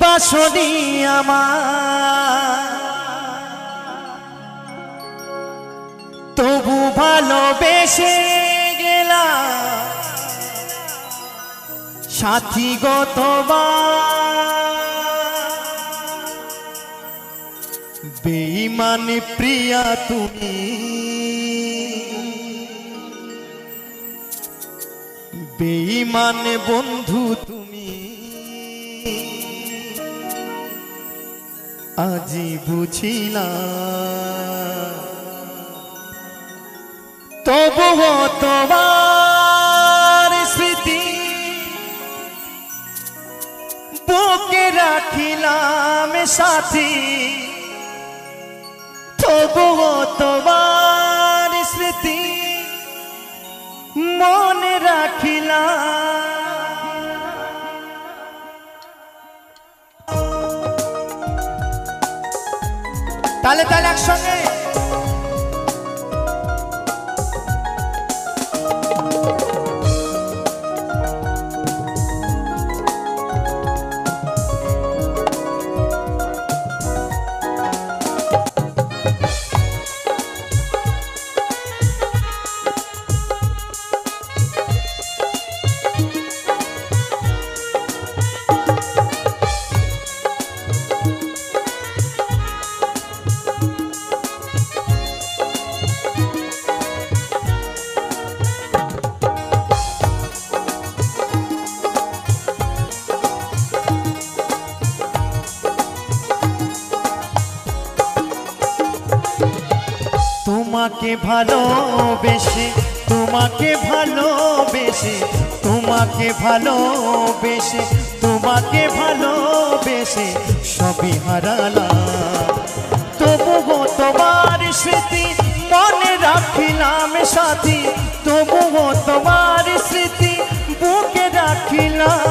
বাসনি আমার তবু ভালোবেসে গেলাম সাথী গো তোমার বেঈমান প্রিয়া তুমি বেঈমান বন্ধু তুমি আজি বুঝিলাম তবুও তোমার স্মৃতি বুকে রাখিলাম সাথী তবুও তোমার স্মৃতি মনে রাখিলাম। তালে তালে একসঙ্গে তোমাকে ভালোবেসে তোমাকে ভালোবেসে তোমাকে ভালোবেসে তোমাকে ভালোবেসে সবই হারালাম তবুও তোমার স্মৃতি মনে রাখিলাম সাথী তবুও তোমার স্মৃতি বুকে রাখিলাম।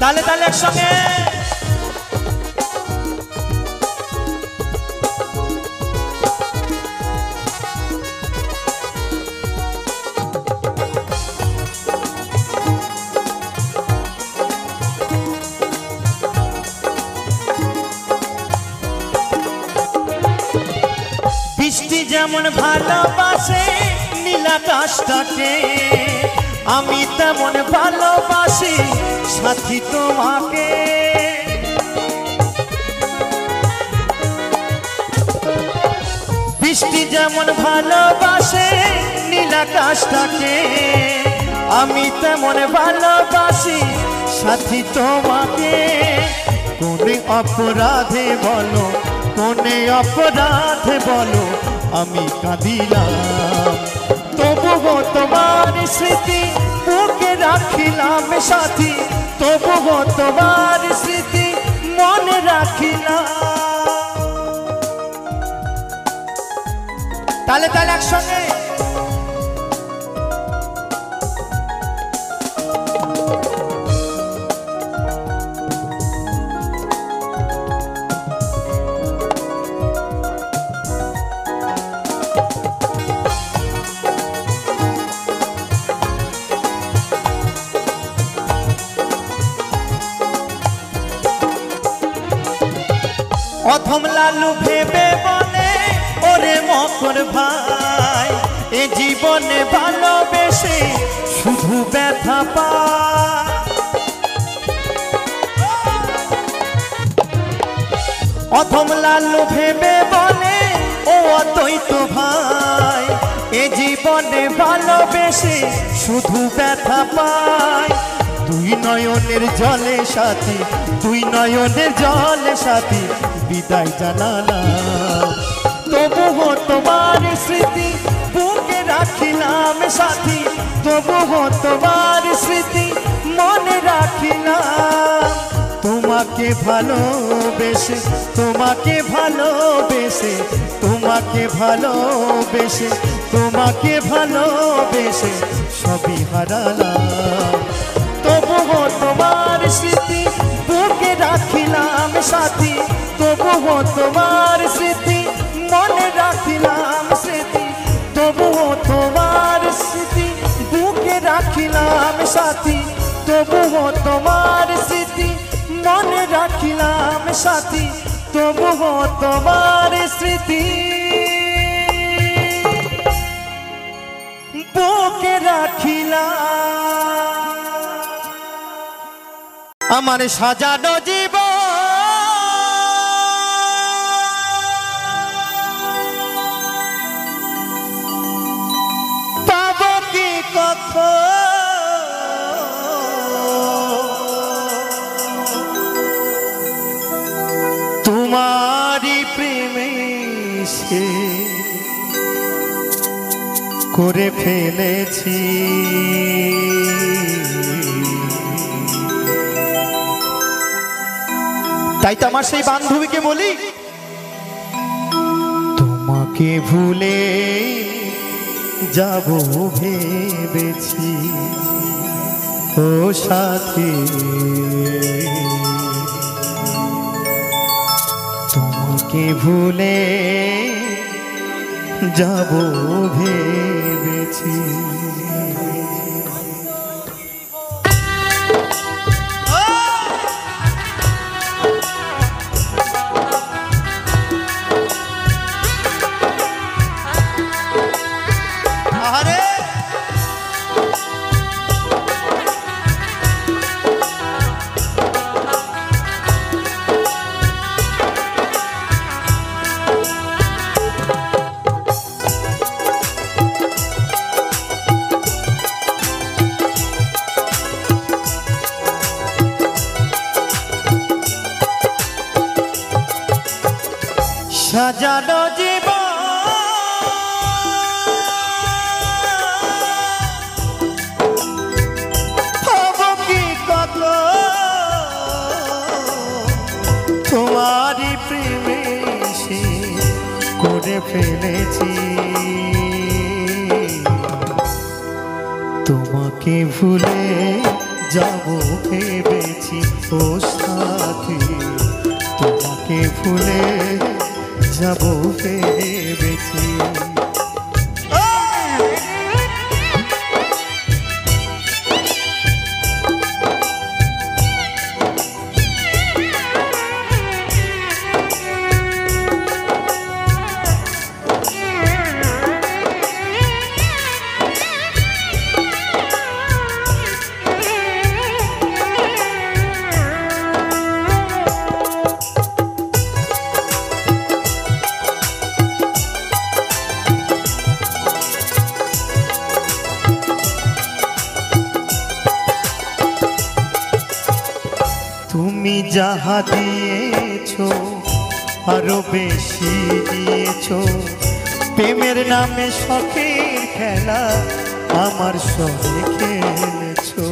তালে তালে একসঙ্গে বৃষ্টি যেমন ভালোবাসে নীলাকাশটাকে আমি তেমন ভালোবাসি সাথী তোমাকে বৃষ্টি যেমন ভালোবাসে নীলাকাশটাকে আমি তেমন ভালোবাসি সাথী তোমাকে কোনে অপরাধে বলো কোনে অপরাধে বলো আমি কাঁদিলাম তবুও তোমার স্মৃতি বুকে রাখিলাম সাথী তবুও তোমার স্মৃতি মনে রাখিলাম। তালে তালে একসঙ্গে অথম লালু ভেবে বলে ওরে মকর ভাই এ জীবনে ভালোবেসে শুধু ব্যথা পায় অথম লালু ভেবে বলে ও অদ্বৈত ভাই এ জীবনে ভালোবেসে শুধু ব্যথা পায় দুই নয়নের জলে সাথী দুই নয়নের জলে সাথী বিদায় জানালাম তবুও তোমার স্মৃতি বুকে রাখিলাম সাথী তবুও তোমার স্মৃতি মনে রাখিলাম তোমাকে ভালোবেসে তোমাকে ভালোবেসে তোমাকে ভালোবেসে তোমাকে ভালোবেসে সবই হারালাম তবুও তোমার স্মৃতি বুকে রাখিলাম সাথী তবুও তোমার স্মৃতি মনে রাখিলাম স্মৃতি তবুও সাথী তবুও তোমার স্মৃতি মনে রাখিলাম সাথী তবুও তোমার স্মৃতি বুকে রাখিলাম আমার সাজানো জীবন পাবো কি কখন তোমারি প্রেমে সে করে ফেলেছি তাই তো আমার সেই বান্ধবীকে বলি তোমাকে ভুলে যাব ভেবেছি ও সাথী তোমাকে ভুলে যাব ভেবেছি সাজানো জীবন হবো কি কত তোমারই প্রেমে সে করে ফেলেছি তোমাকে ভুলে যাব ভেবেছি ও সাথী তোমাকে ভুলে যাব ভেবেছি তুমি যাহা দিয়েছো আরো বেশি দিয়েছো প্রেমের নামে শখের খেলা আমার সঙ্গে খেলেছো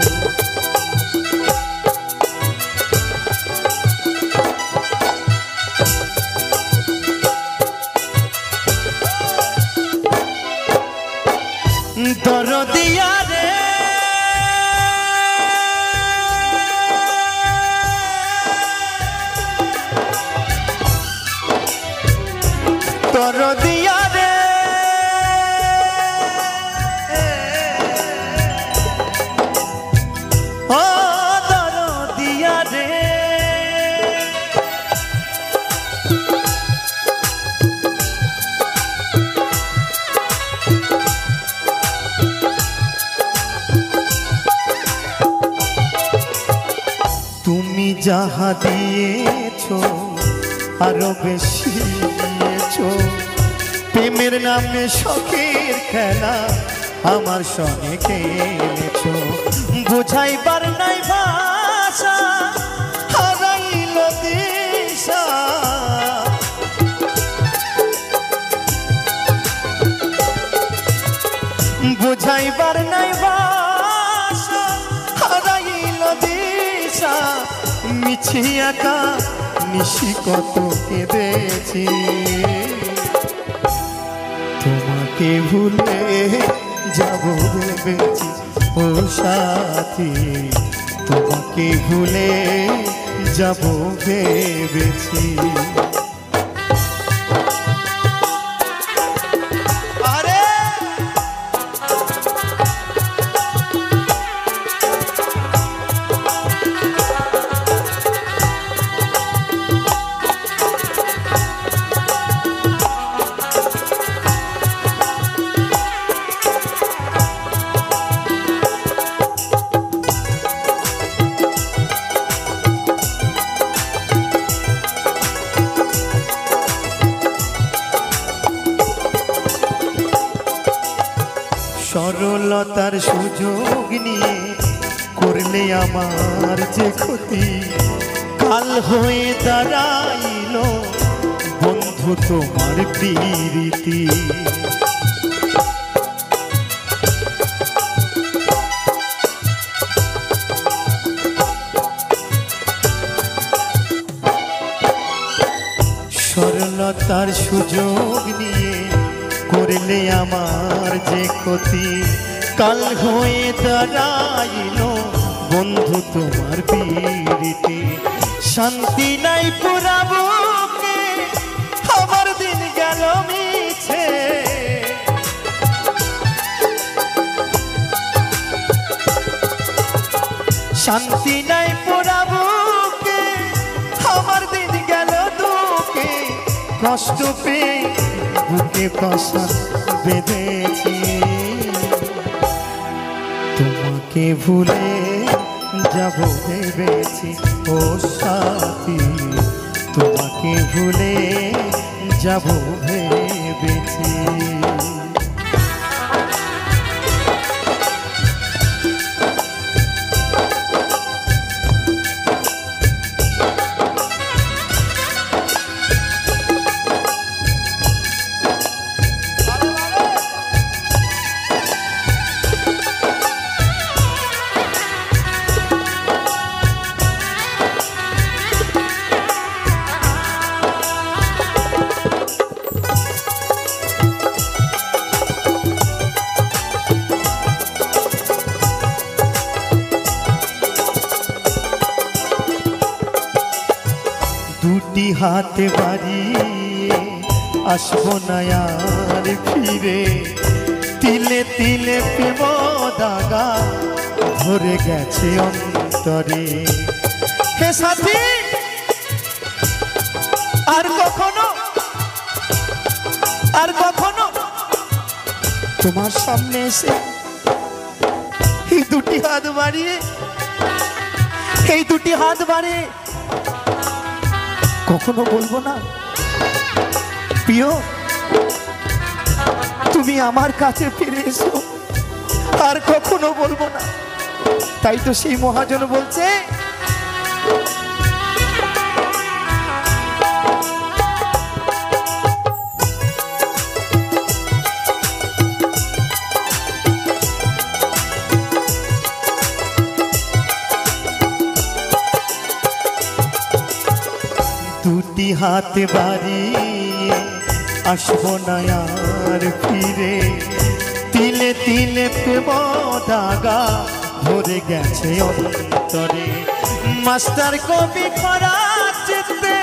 দরদিয়া রে দরদিয়া রে ও দরদিয়া রে তুমি যাহা দিয়েছো আরো বেশি দিয়েছো প্রেমের নামে শখের খেলা আমার সঙ্গে খেলেছো বুঝাইবার নাই ভাষা হারাইল দিশা বুঝাইবার নাই ভাষা হারাইল দিশা মিছি একা নিশি কত কেঁদেছি তোমাকে ভুলে যাব ভেবেছি ও সাথী তোমাকে ভুলে যাব ভেবেছি সরলতার সুযোগ নিয়ে করলে আমার যে ক্ষতি, কাল হয়ে দাঁড়াইল বন্ধু তোমার প্রীতি। সরলতার সুযোগ নিয়ে করলে আমার যে ক্ষতি, কাল হয়ে দাঁড়াইল বন্ধু তোমার প্রীতি। শান্তি নাই পুরা বুকে, আমার দিন গেল মিছে, শান্তি নাই পুরা বুকে, আমার দিন গেল দুঃখে, কষ্ট পেয়ে বুকে পাশা বেঁধেছি। তোমাকে ভুলে যাব ভেবেছি ও সাথী, তোমাকে ভুলে যাব ভেবেছি। দুটি হাতে বাড়িয়ে আসবো না আর ফিরে, তিলে তিলে প্রেম দাগা ধরে গেছে অন্তরে। হে সাথী, আর কখনো তোমার সামনে এসে এই দুটি হাত বাড়িয়ে কখনো বলবো না প্রিয় তুমি আমার কাছে ফিরে এসো, আর কখনো বলবো না। তাই তো সেই মহাজন বলছে, দুটি হাতে বাড়িয়ে আসবো না আর ফিরে, তিলে তিলে প্রেম দাগা ধরে গেছে অন্তরে। মাস্টার কবি খরা চিত্তে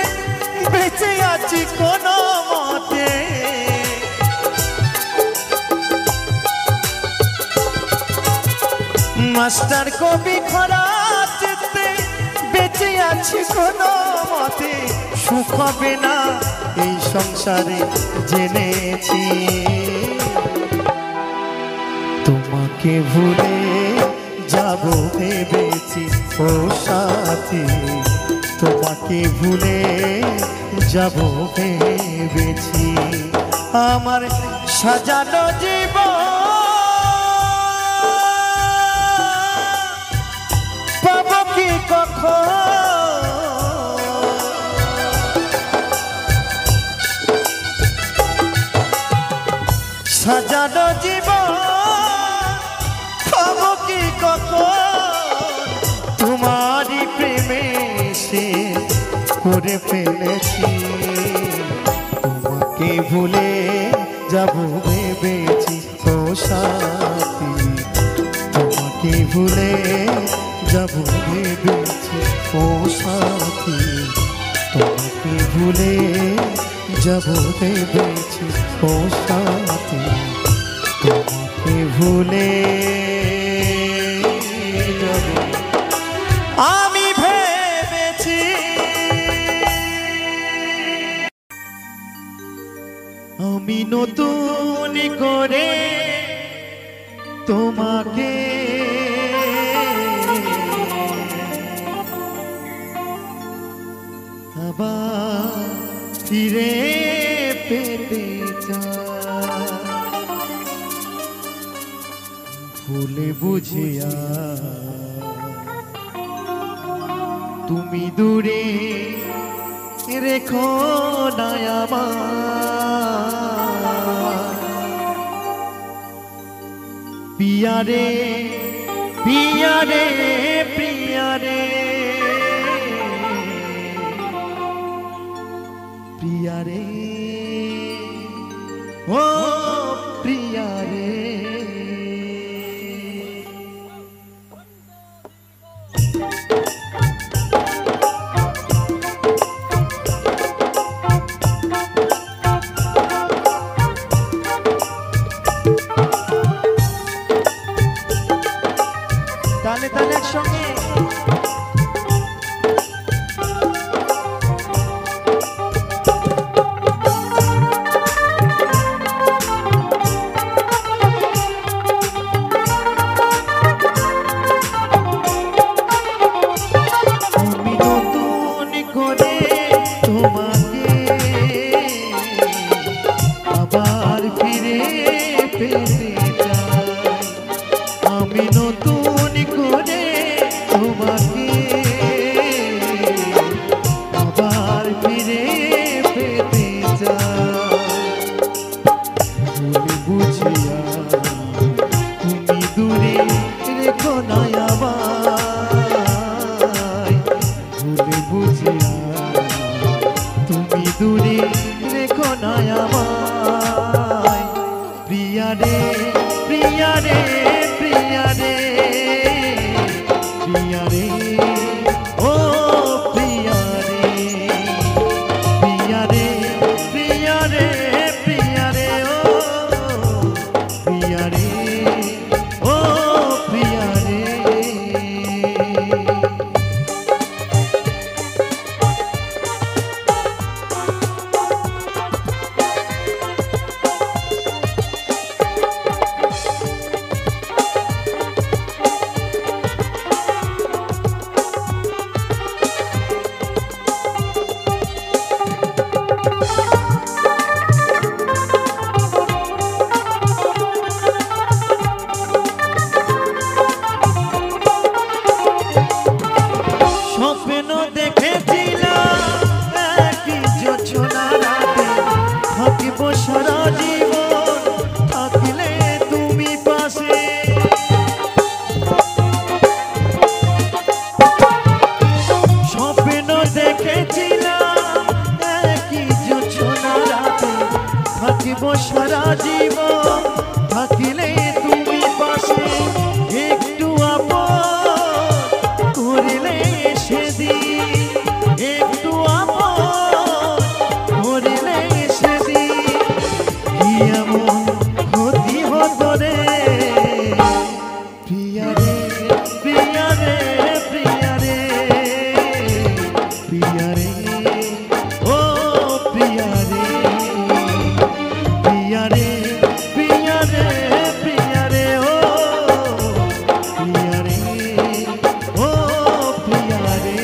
বেঁচে আছি কোনো মতে, মাস্টার কবি খরা চিত্তে বেঁচে আছি কোনো মতে। সুখ হবে না এই সংসারে জেনেছি, তোমাকে ভুলে যাব ভেবেছি ও সাথী, তোমাকে ভুলে যাব ভেবেছি। আমার সাজানো জীবন পাবো কি কখন, সাজানো জীবন পাবো কি কখন, তোমারই প্রেমে সে করে ফেলেছি। তোমাকে ভুলে যাব ভেবেছি ও সাথী, তোমাকে ভুলে যাব ভেবেছি ও সাথী, তোমাকে ভুলে যাব ভেবেছি ও সাথী, তোমাকে ভুলে যাব আমি ভেবেছি। আমি নতুন করে তোমাকে আবার ফিরে পেতে চাই। ভুলে বুঝিয়া তুমি দূরে রেখো না আমায় পিয়ারে পিয়ারে পিয়ারে প্রিয়ারে ও প্রিয়ারে তালে তালে একসঙ্গে প্রিয়ারে প্রিয়ারে প্রিয়ারে প্রিয়ারে ও প্রিয়ারে প্রিয়ারে প্রিয়ারে প্রিয়ারে ও প্রিয়ারে ও প্রিয়ারে সারা জীবন থাকিলে তুমি পাশে একটু আপন করিলে সেদিন একটু আপন করিলে সেদিন কি এমন ক্ষতি হতো রে প্রিয়ারে প্রিয়ারে প্রিয়ারে প্রিয়ারে ও প্রিয়ারে প্রিয়ারে প্রিয়ারে প্রিয়ারে ও প্রিয়ারে ও প্রিয়ারে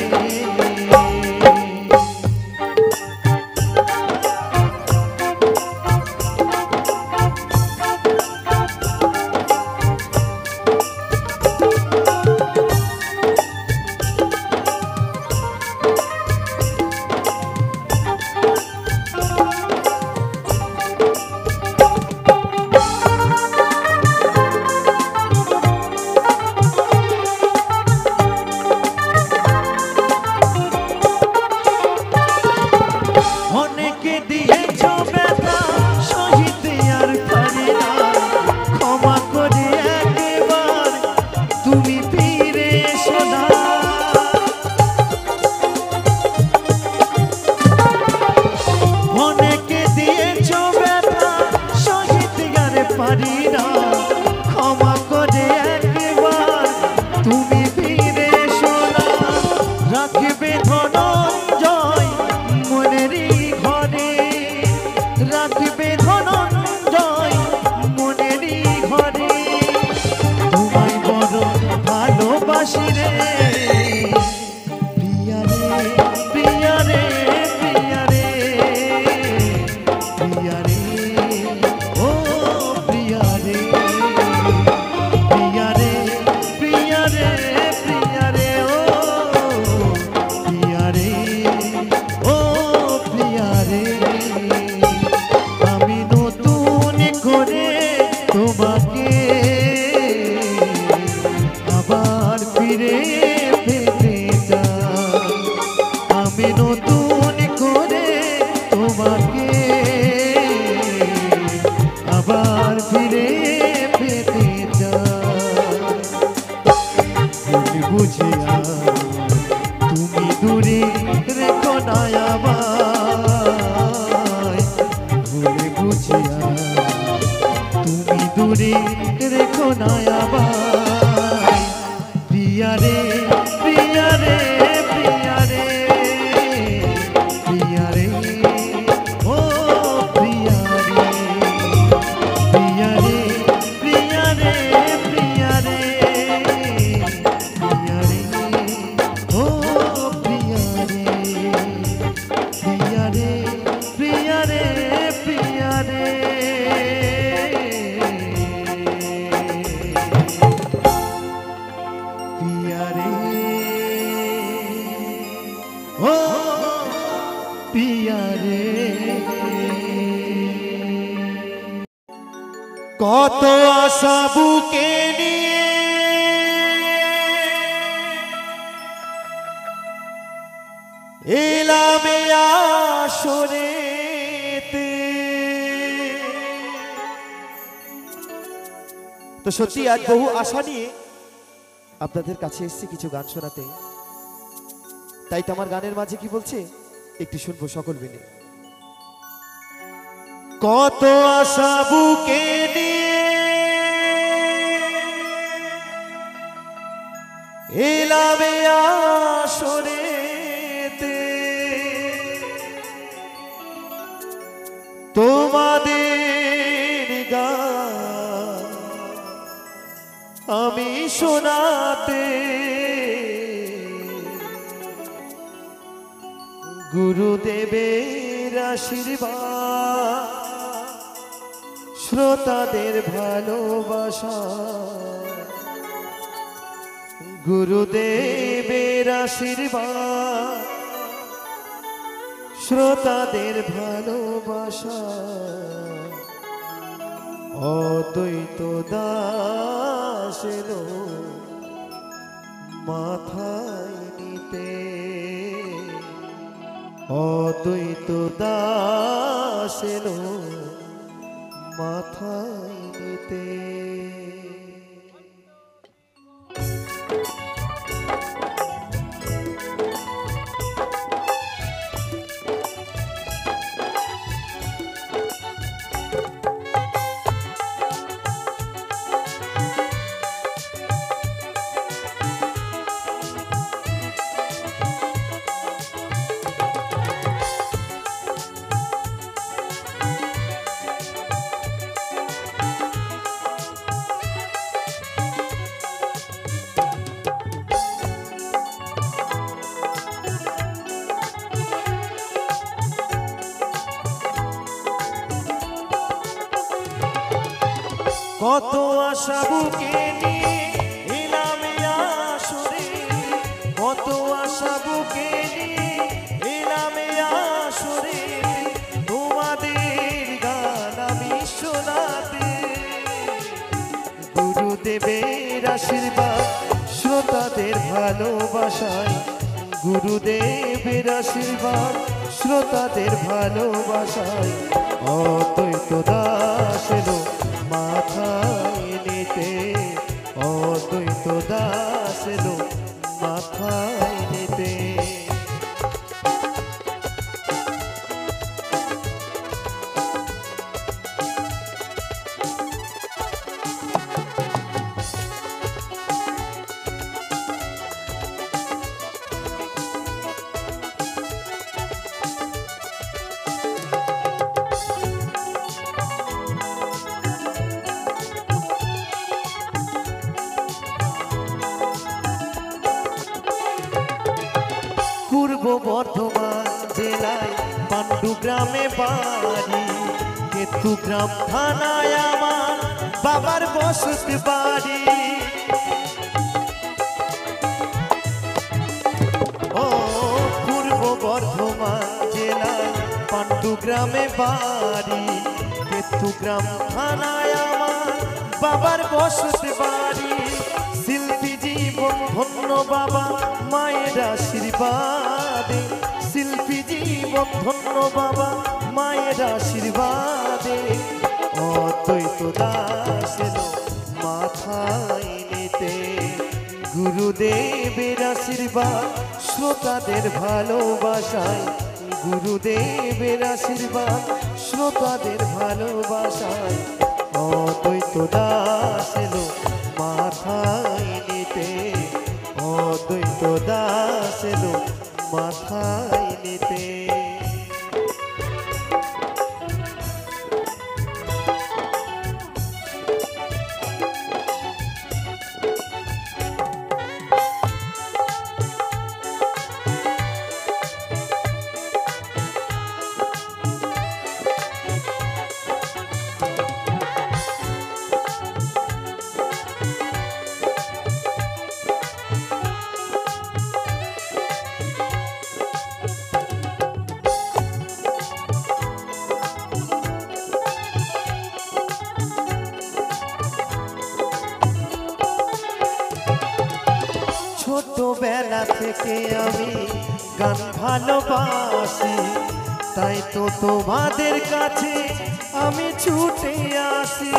প্রিয়ারে ও প্রিয়ারে তোমাকে আবার ফিরে পেতে চাই। আমি নতুন করে তোমাকে আবার ফিরে পেতে চাই। ভুল বুঝিয়া তুমি দূরে রেখো না আমায়, ভুল বুঝিয়া তুমি দূরে রেখো না আমায়। প্রিয়া রে প্রিয়া রে প্রিয়া রে প্রিয়া রে ও প্রিয়া রে প্রিয়া রে প্রিয়া রে প্রিয়া রে প্রিয়া রে ও প্রিয়া রে প্রিয়া রে প্রিয়া রে প্রিয়া রে প্রিয়া রে ও প্রিয়া রে। কত আশা বুকে নিয়ে এলাম আসরেতে। তো সত্যি আজ বহু আশা নিয়ে আপনাদের কাছে এসেছি কিছু গান শোনাতে। তাই তো আমার গানের মাঝে কি বলছে একটু শুনবো সকল মিলে। কত আশা বুকে নিয়ে এলাম আসরেতে, তোমাদের গান আমি শোনাতে। গুরুদেবের আশীর্বাদ শ্রোতাদের ভালোবাসা, গুরুদেবের আশীর্বাদ শ্রোতাদের ভালোবাসা। অদ্বৈত দাস এলো মাথায় নিতে, অদ্বৈত দাস এলো মাথায় নিতে। কত আশা বুকে নিয়ে এলাম আসরে, কত আশা বুকে নিয়ে এলাম আসরে। তোমাদের গান আমি শোনাতে, গুরুদেবের আশীর্বাদ শ্রোতাদের ভালোবাসায়, গুরুদেবের আশীর্বাদ শ্রোতাদের ভালোবাসায়। অদ্বৈত দাস এলো মাথায় নিতে, অদ্বৈত দাস এলো মাথায় নিতে। পূর্ব বর্ধমান জেলায় পাণ্ডু গ্রামে বাড়ি, কেতু গ্রাম থানায় আমার বাবার বসত বাড়ি। ও পূর্ব বর্ধমান জেলায় পাণ্ডু গ্রামে বাড়ি, কেতু গ্রাম থানায় আমার বাবার বসত বাড়ি শিল্পী জীবন ধন্য বাবা মায়ের আশীর্বাদে শিল্পী জীবন ধন্য বাবা মায়ের আশীর্বাদে অদ্বৈত দাস এলো মাথায় নিতে গুরুদেবের আশীর্বাদ শ্রোতাদের ভালোবাসায় গুরুদেবের আশীর্বাদ শ্রোতাদের ভালোবাসায় অদ্বৈত দাস এলো মাথায় নিতে অদ্বৈত দাস এলো মাথায় নিতে ছোটবেলা থেকে আমি গান ভালোবাসি তাই তো তোমাদের কাছে আমি ছুটে আসি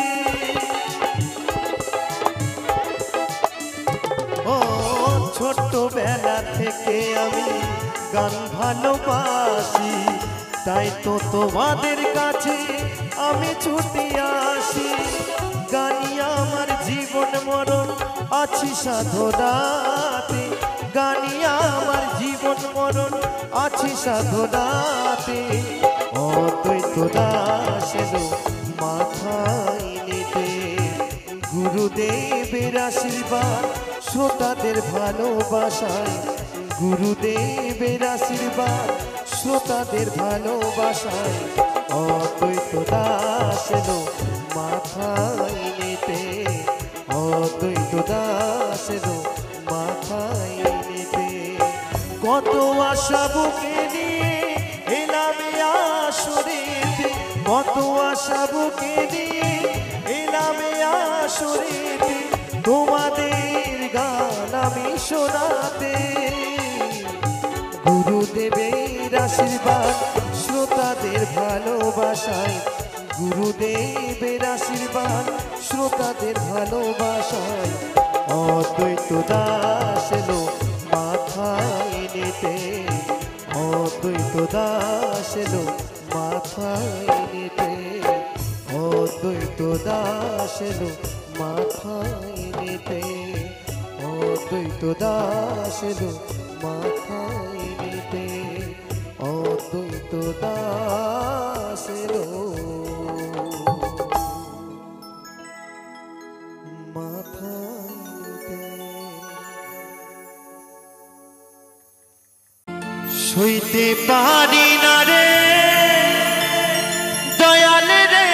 ও ছোটবেলা থেকে আমি গান ভালোবাসি তাই তো তোমাদের কাছে আমি ছুটে আসি গানি আমার জীবন মরণ আছি সাধনাতে গানি আমার জীবন মরণ আছি সাধনাতে অদ্বৈত দাস এলো মাথায় নিতে গুরুদেবের আশীর্বাদ শ্রোতাদের ভালোবাসায় গুরুদেবের আশীর্বাদ শ্রোতাদের ভালোবাসায় অদ্বৈত দাস এলো মাথায় নিতে অদ্বৈত দাস এলো মাথায় নিতে কত আশা বুকে নিয়ে এলাম আসরেতে কত আশা বুকে নিয়ে এলাম আসরেতে তোমাদের গান আমি শোনাতে গুরুদেবের আশীর্বাদ শ্রোতাদের ভালোবাসায় গুরুদেবের আশীর্বাদ শ্রোতাদের ভালোবাসায় অদ্বৈত দাস এলো মাথায় নিতে অদ্বৈত দাস এলো মাথায় নিতে অদ্বৈত দাস এলো মাথায় নিতে অদ্বৈত দাস এলো মাথায় নিতে অদ্বৈত দাস এলো মাথায় নিতে সইতে পারি না রে দয়াল রে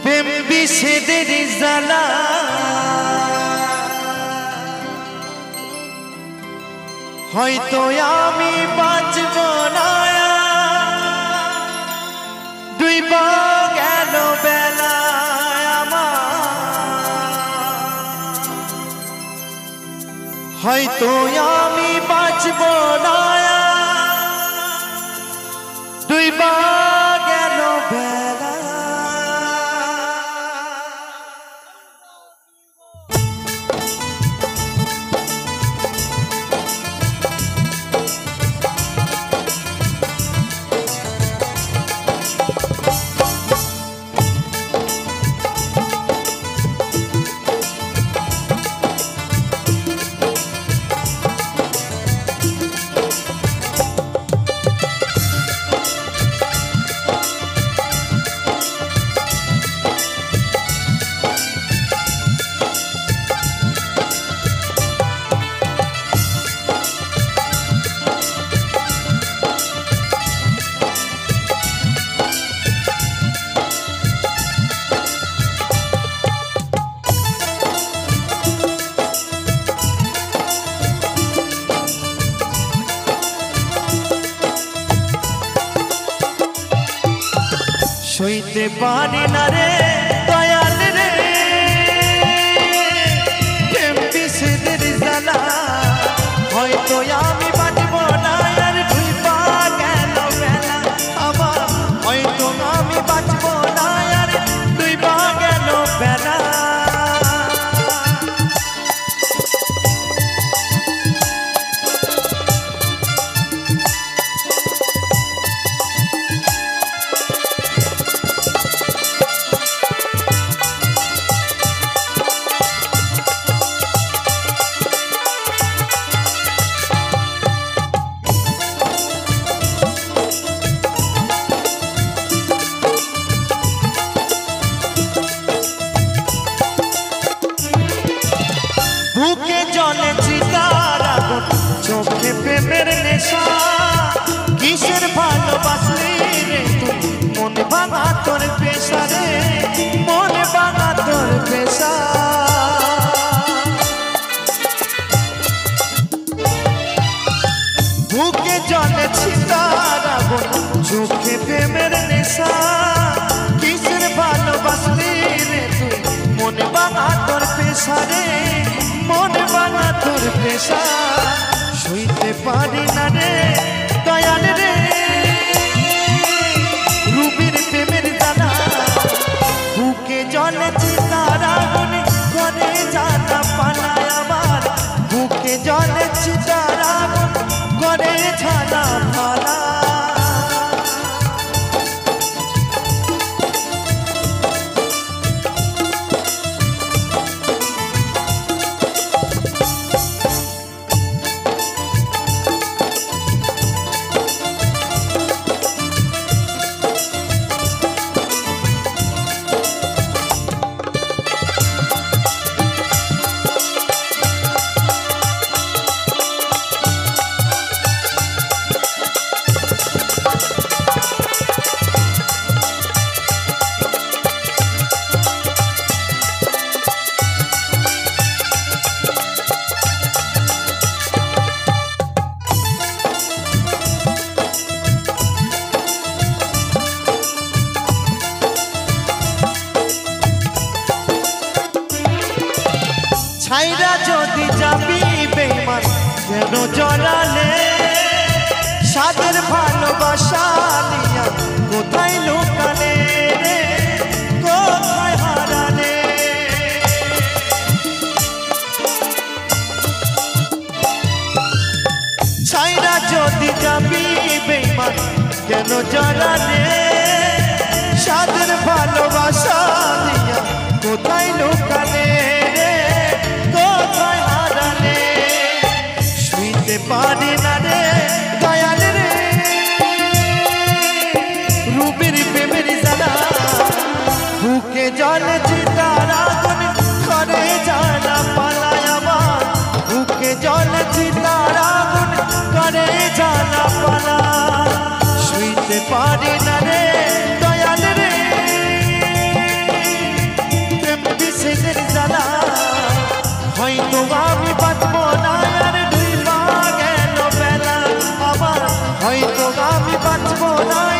প্রেম বিষেদের জ্বালা হয়তো আমি বাঁচব না দুই বা গেল বেলা হয়তো আমি বাঁচব না দুই বা গেল বেলা সইতে পারি না রে দয়াল রে প্রেম বিষেদের জ্বালা হয়তো আমি বাঁচব না আর ডুইবা গেল বেলা আমার হয়তো আমি বাঁচব না আর ডুইবা গেল বেলা বুকে জলে চিতার আগুন চোখে প্রেমের নেশা কিসের ভালোবাসলি রে তুই মন ভাঙা তোর পেশা রে মন ভাঙা তোর পেশা বুকে জলে চিতার আগুন চোখে প্রেমের নেশা কিসের ভালোবাসলি রে তুই মন ভাঙা তোর পেশা রে মনে বানা তোর পেশা সইতে পারি না রে দয়াল রে রুবির প্রেমের জানা বুকে জলে চিতার আগুন করে জানা পালায় আমার বুকে জলে চিতার আগুন করে জানা পালা ছাইরা যদি যাবি বেঈমান কেন জড়ালে সাদের ভালোবাসা নিয়া কোথায় লুকালে রে কোথায় হারালে ছাইরা যদি যাবি বেঈমান কেন জড়ালে সাদের ভালোবাসা নিয়া কোথায় লুকালে পারি না রে দয়াল রে রুবির প্রেমের জানা বুকে জলে চিতার আগুন করে জানা পালায় আমার বুকে জলে চিতার আগুন করে জানা পালা সইতে পারি না রে দয়াল রে প্রেম বিষেদের জানা হয়তো আমি বাঁচব না হয়তো আমি বাঁচব না